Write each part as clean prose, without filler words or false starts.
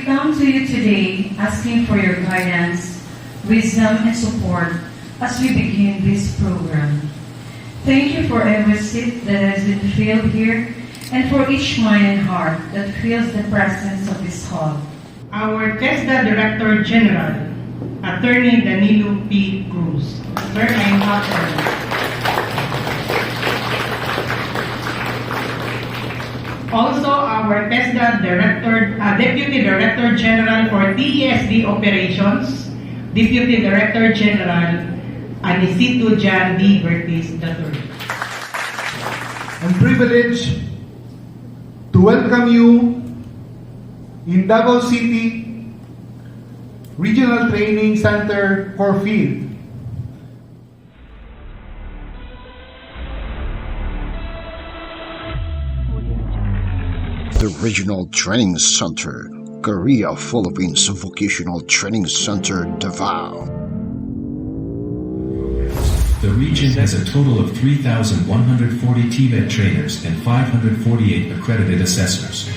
we come to you today asking for your guidance, wisdom, and support as we begin this program. Thank you for every seat that has been filled here and for each mind and heart that feels the presence of this hall. Our TESDA Director General, Attorney Danilo P. Cruz. Sir, I'm honored. Also, our TESDA Deputy Director General for TESD Operations, Deputy Director General Anisito Jan D. Bertis III. I'm privileged to welcome you in Davao City Regional Training Center KorPhil. The Regional Training Center, Korea, Philippines Vocational Training Center, Davao. The region has a total of 3,140 TVET trainers and 548 accredited assessors.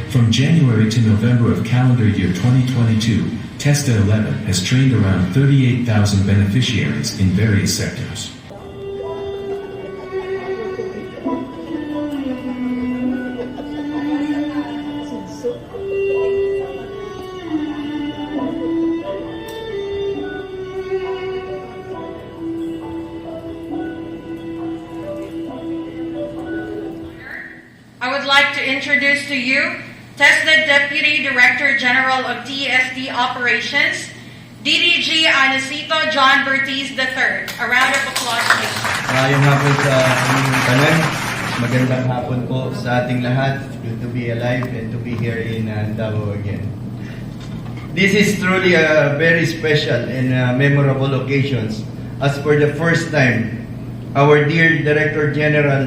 From January to November of calendar year 2022, TESDA 11 has trained around 38,000 beneficiaries in various sectors. I would like to introduce to you TESDA Deputy Director General of TESD Operations, DDG Anisito John Bertis III. A round of applause, please. Ngayong hapon sa inyong tanan. Magandang hapon po sa ating lahat. Good to be alive and to be here in Davao again. This is truly a very special and memorable occasions as for the first time, our dear Director General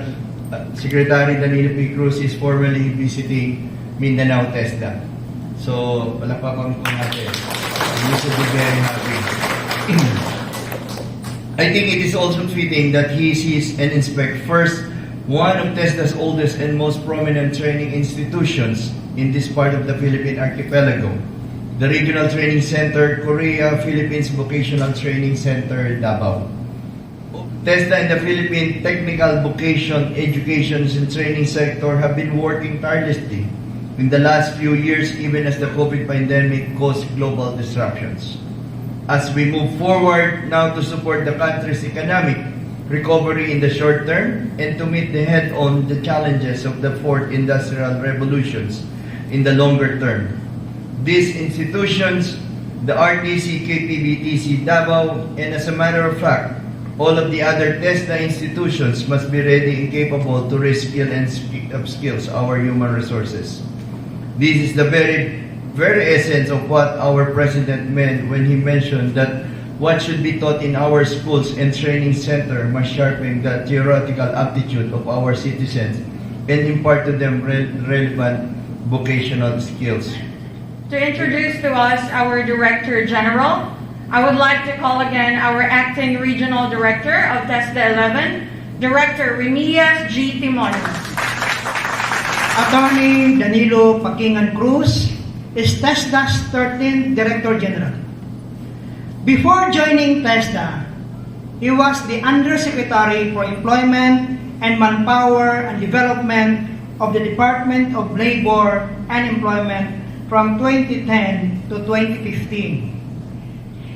Secretary Danilo P. Cruz is formally visiting Mindanao TESDA. So, palakpakan po natin. We should be very happy. I think it is also fitting that he sees and inspects first one of TESDA's oldest and most prominent training institutions in this part of the Philippine archipelago, the Regional Training Center, Korea, Philippines Vocational Training Center, Davao. TESDA and the Philippine Technical Vocation Education and Training sector have been working tirelessly in the last few years, even as the COVID pandemic caused global disruptions. As we move forward now to support the country's economic recovery in the short term and to meet the head-on the challenges of the fourth industrial revolutions in the longer term. These institutions, the RTC-KorPhil Davao, and as a matter of fact, all of the other TESDA institutions must be ready and capable to reskill and upskills our human resources. This is the very essence of what our President meant when he mentioned that what should be taught in our schools and training center must sharpen the theoretical aptitude of our citizens and impart to them relevant vocational skills. To introduce to us our Director General, I would like to call again our Acting Regional Director of TESDA 11, Director Remias G. Timon. Attorney Danilo Pakingan Cruz is TESDA's 13th Director General. Before joining TESDA, he was the Undersecretary for Employment and Manpower and Development of the Department of Labor and Employment from 2010 to 2015.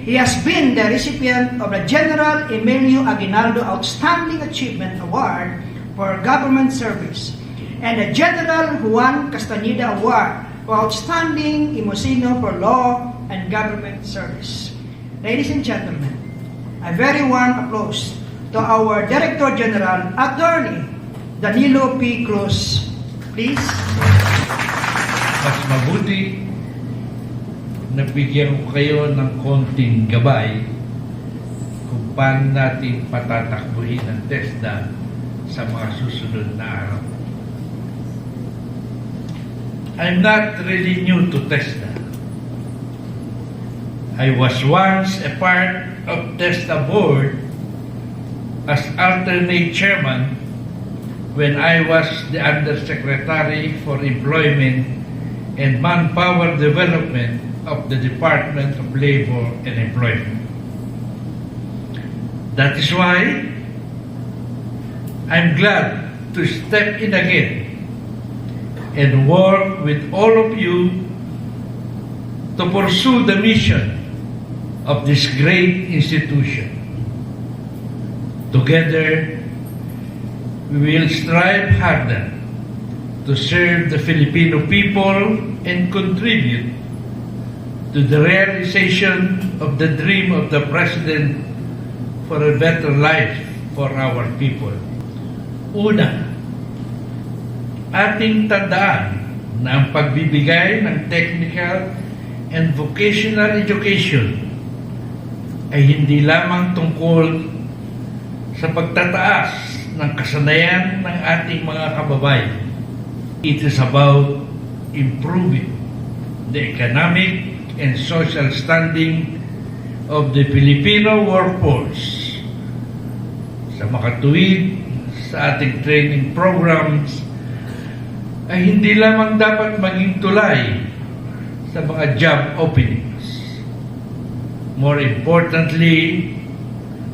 He has been the recipient of the General Emilio Aguinaldo Outstanding Achievement Award for Government Service and the General Juan Castañeda Award for Outstanding Imosino for Law and Government Service. Ladies and gentlemen, a very warm applause to our Director General, Attorney Danilo P. Cruz. Please. Mas mabuti nabigyan ko kayo ng konting gabay kung paano natin patatakbuhin ang TESDA sa mga susunod na araw. I'm not really new to TESDA. I was once a part of TESDA board as alternate chairman when I was the Undersecretary for Employment and manpower development of the Department of Labor and Employment. That is why I'm glad to step in again and work with all of you to pursue the mission of this great institution. Together, we will strive harder to serve the Filipino people and contribute to the realization of the dream of the President for a better life for our people. Una, ating tandaan na ang pagbibigay ng technical and vocational education ay hindi lamang tungkol sa pagtataas ng kasanayan ng ating mga kababayan. It is about improving the economic and social standing of the Filipino workforce. Sa makatuwid sa ating training programs ay hindi lamang dapat maging tulay sa mga job openings. More importantly,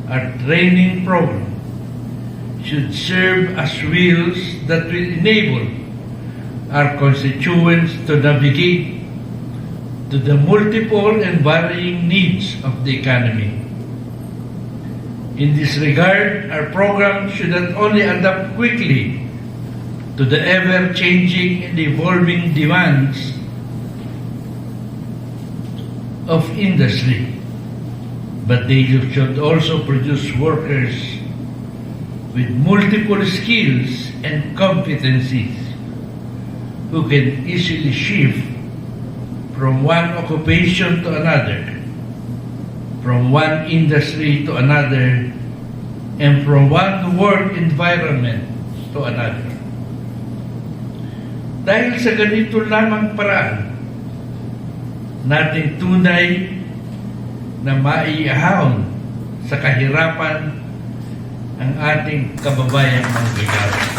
our training program should serve as wheels that will enable our constituents to navigate to the multiple and varying needs of the economy. In this regard, our program should not only adapt quickly to the ever-changing and evolving demands of industry, but they should also produce workers with multiple skills and competencies who can easily shift from one occupation to another, from one industry to another, and from one work environment to another. Dahil sa ganito lamang paraan, nating tunay na maiahon sa kahirapan ang ating kababayang manggagawa.